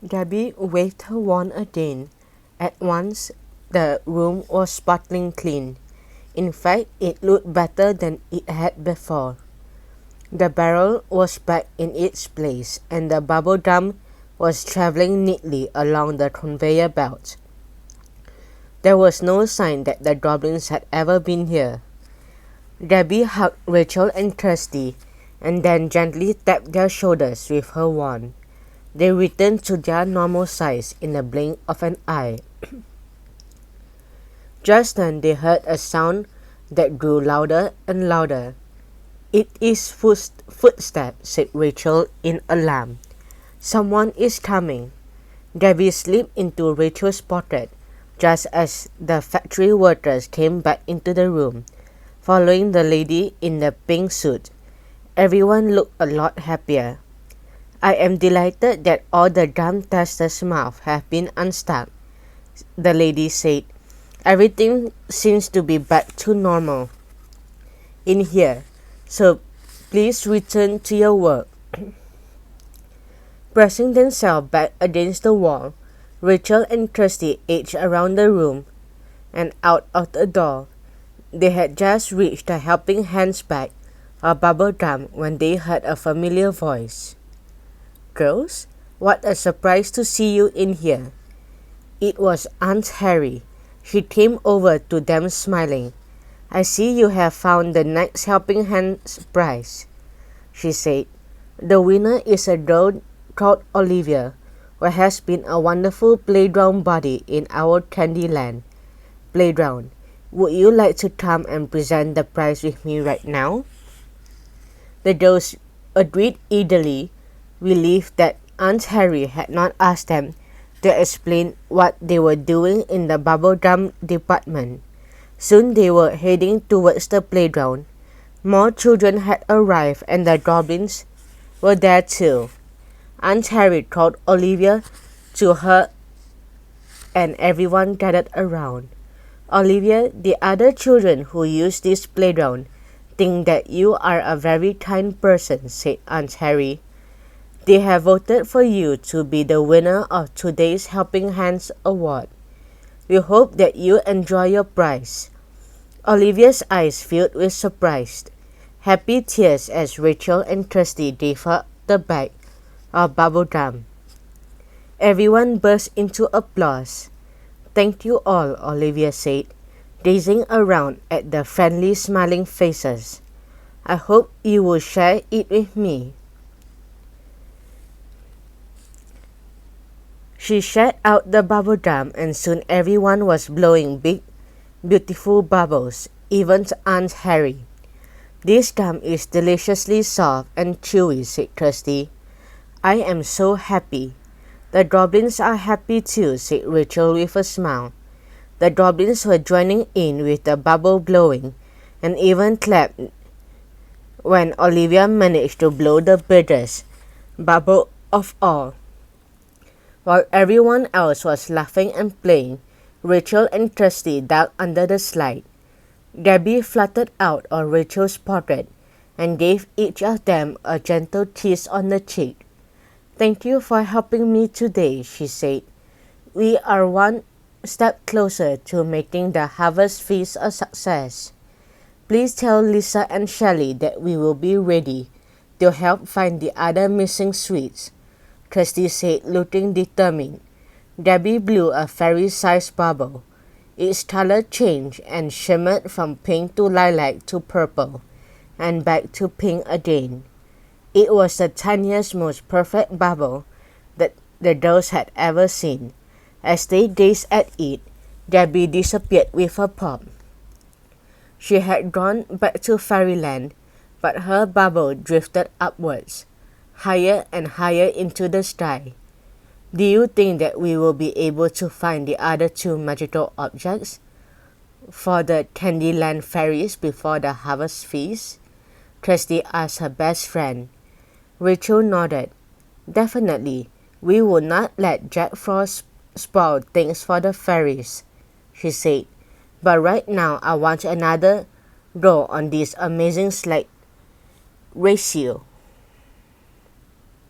Gabby waved her wand again. At once, the room was sparkling clean. In fact, it looked better than it had before. The barrel was back in its place, and the bubblegum was traveling neatly along the conveyor belt. There was no sign that the goblins had ever been here. Gabby hugged Rachel and Kirsty, and then gently tapped their shoulders with her wand. They returned to their normal size in the blink of an eye. Just then they heard a sound that grew louder and louder. "It is footsteps," said Rachel in alarm. "Someone is coming." Gabby slipped into Rachel's pocket just as the factory workers came back into the room, following the lady in the pink suit. Everyone looked a lot happier. "I am delighted that all the gum testers' mouths have been unstuck," the lady said. "Everything seems to be back to normal in here, so please return to your work." Pressing themselves back against the wall, Rachel and Kirsty edged around the room and out of the door. They had just reached the helping hands bag of bubblegum when they heard a familiar voice. "Girls, what a surprise to see you in here." It was Aunt Harry. She came over to them smiling. "I see you have found the next helping hands prize," she said. "The winner is a girl called Olivia, who has been a wonderful playground buddy in our Candyland playground. Would you like to come and present the prize with me right now?" The girls agreed eagerly, relieved that Aunt Harry had not asked them to explain what they were doing in the bubblegum department. Soon they were heading towards the playground. More children had arrived and the goblins were there too. Aunt Harry called Olivia to her and everyone gathered around. "Olivia, the other children who use this playground think that you are a very kind person," said Aunt Harry. "They have voted for you to be the winner of today's Helping Hands Award. We hope that you enjoy your prize." Olivia's eyes filled with surprise, happy tears as Rachel and Kirsty gave her the bag of bubblegum. Everyone burst into applause. "Thank you all," Olivia said, gazing around at the friendly smiling faces. "I hope you will share it with me." She shat out the bubblegum and soon everyone was blowing big, beautiful bubbles, even Aunt Harry. "This gum is deliciously soft and chewy," said Kirsty. "I am so happy." "The goblins are happy too," said Rachel with a smile. The goblins were joining in with the bubble blowing and even clapped when Olivia managed to blow the biggest bubble of all. While everyone else was laughing and playing, Rachel and Kirsty dug under the slide. Gabby fluttered out of Rachel's pocket and gave each of them a gentle kiss on the cheek. "Thank you for helping me today," she said. "We are one step closer to making the Harvest Feast a success. Please tell Lisa and Shelley that we will be ready to help find the other missing sweets," Kirsty said, looking determined. Gabby blew a fairy-sized bubble. Its color changed and shimmered from pink to lilac to purple, and back to pink again. It was the tiniest, most perfect bubble that the girls had ever seen. As they gazed at it, Gabby disappeared with a pop. She had gone back to fairyland, but her bubble drifted upwards, higher and higher into the sky. "Do you think that we will be able to find the other two magical objects for the Candyland fairies before the Harvest Feast?" Kirsty asked her best friend. Rachel nodded. "Definitely. We will not let Jack Frost spoil things for the fairies," she said. "But right now I want another go on this amazing slide ratio."